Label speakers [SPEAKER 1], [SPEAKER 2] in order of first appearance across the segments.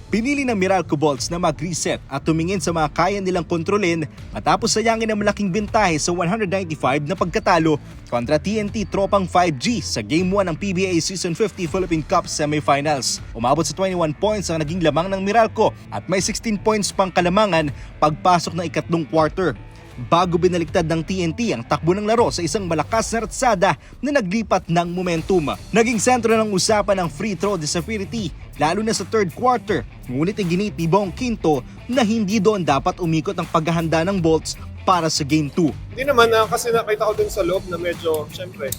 [SPEAKER 1] Pinili ng Meralco Bolts na mag-reset at tumingin sa mga kaya nilang kontrolin matapos sayangin ang malaking bentahe sa 195 na pagkatalo kontra TNT Tropang 5G sa Game 1 ng PBA Season 50 Philippine Cup Semifinals. Umabot sa 21 points ang naging lamang ng Meralco at may 16 points pang kalamangan pagpasok ng ikatlong quarter. Bago binaliktad ng TNT ang takbo ng laro sa isang malakas na ratsada na naglipat ng momentum. Naging sentro ng usapan ng free throw disparity lalo na sa third quarter. Ngunit iginit ni Bong Quinto na hindi doon dapat umikot ang paghahanda ng Bolts para sa Game 2.
[SPEAKER 2] Hindi naman kasi nakita ko dun sa loob na medyo, syempre,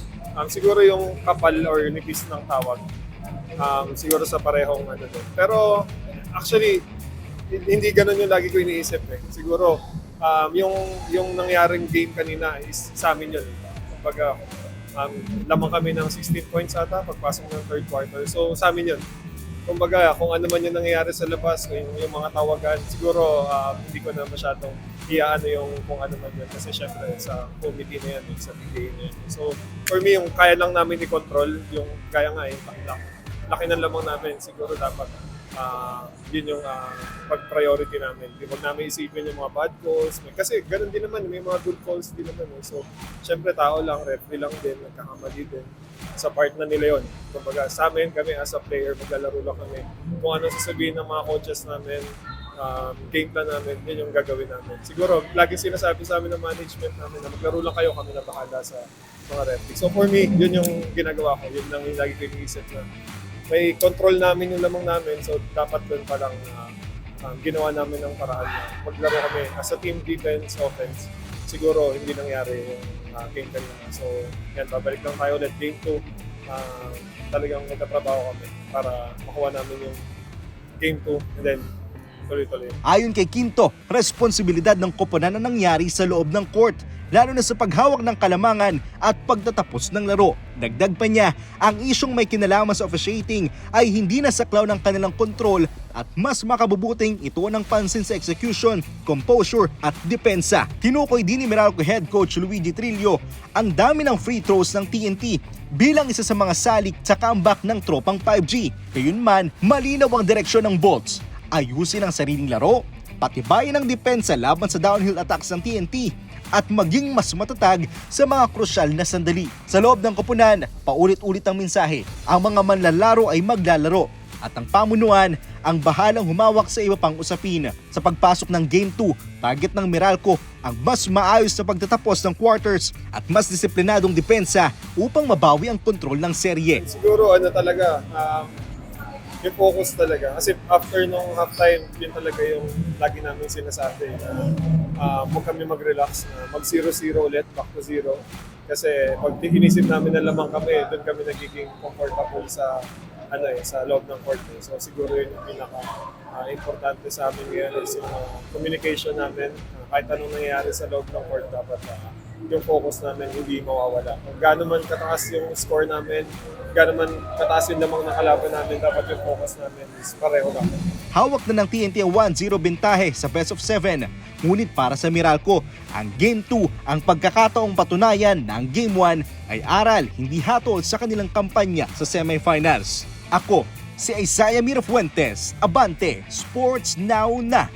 [SPEAKER 2] siguro yung kapal or nipis ng tawag. Siguro sa parehong ano dun. Pero actually, hindi ganun yung lagi ko iniisip eh. Siguro, yung nangyaring game kanina is sa amin yun. Kumbaga, lamang kami ng 16 points ata pagpasok ng third quarter. So sa amin yun. Kumbaga, kung ano man yung nangyayari sa labas, yung mga tawagan, siguro hindi ko na masyadong iaano yung kung ano man yun. Kasi syempre sa committee na yan, sa PBA na yan. So for me, yung kaya lang namin i-control, yung kaya nga yung laki ng lamang namin, siguro dapat yun yung pag-priority namin. Huwag namin isipin yung mga bad calls. Kasi ganun din naman, may mga good calls din naman. So, syempre tao lang, referee lang din, nagkakamali din. Sa part na nila yun. Kumbaga, sa amin, kami as a player, maglalaro lang kami. Kung ano sasabihin ng mga coaches namin, game plan namin, yun yung gagawin namin. Siguro, lagi sinasabi sa amin ng management namin na maglaro lang kayo, kami na bahala sa mga referee. So for me, yun yung ginagawa ko. Yun lang yung lagi ko iniisip na may control namin yung lamang namin, so dapat doon palang ginawa namin ng paraan na maglaro kami as a team defense, offense. Siguro hindi nangyari yung game kanina. So yan, babalik lang tayo ulit game 2. Talagang nagtatrabaho kami para makuha namin yung game 2 and then tuloy-tuloy.
[SPEAKER 1] Ayon kay Quinto, responsibilidad ng koponan ang nangyari sa loob ng court, lalo na sa paghawak ng kalamangan at pagtatapos ng laro. Dagdag pa niya, ang isyong may kinalaman sa officiating ay hindi nasaklaw ng kanilang kontrol at mas makabubuting ito ng pansin sa execution, composure at depensa. Tinukoy din ni Meralco Head Coach Luigi Trillo ang dami ng free throws ng TNT bilang isa sa mga salik sa comeback ng Tropang 5G. Gayunman, malinaw ang direksyon ng Bolts. Ayusin ang sariling laro, patibayin ang depensa laban sa downhill attacks ng TNT at maging mas matatag sa mga krusyal na sandali. Sa loob ng koponan, paulit-ulit ang mensahe. Ang mga manlalaro ay maglalaro at ang pamunuan ang bahalang humawak sa iba pang usapin. Sa pagpasok ng Game 2, target ng Meralco ang mas maayos na pagtatapos ng quarters at mas disiplinadong depensa upang mabawi ang kontrol ng serye.
[SPEAKER 2] Siguro talaga, yung focus talaga. Kasi after nung halftime, yun talaga yung lagi namin sinasabi. Huwag kami mag-relax na mag 0-0 ulit, back to 0. Kasi pag inisip namin na lamang kami, doon kami nagiging comfortable sa sa loob ng court. So siguro yun yung pinaka-importante sa amin ngayon is yung communication namin. Kahit anong nangyayari sa loob ng court, dapat yung focus namin hindi mawawala. Kung gaano man kataas yung score namin, gaano man kataas yung lamang ng kalaban namin, dapat yung focus namin is pareho lang.
[SPEAKER 1] Hawak na ng TNT ang 1-0 bentahe sa best of 7. Ngunit para sa Meralco, ang Game 2 ang pagkakataong patunayan na ang Game 1 ay aral, hindi hatol sa kanilang kampanya sa semifinals. Ako, si Isaiah Mirafuentes, Abante, Sports Now na.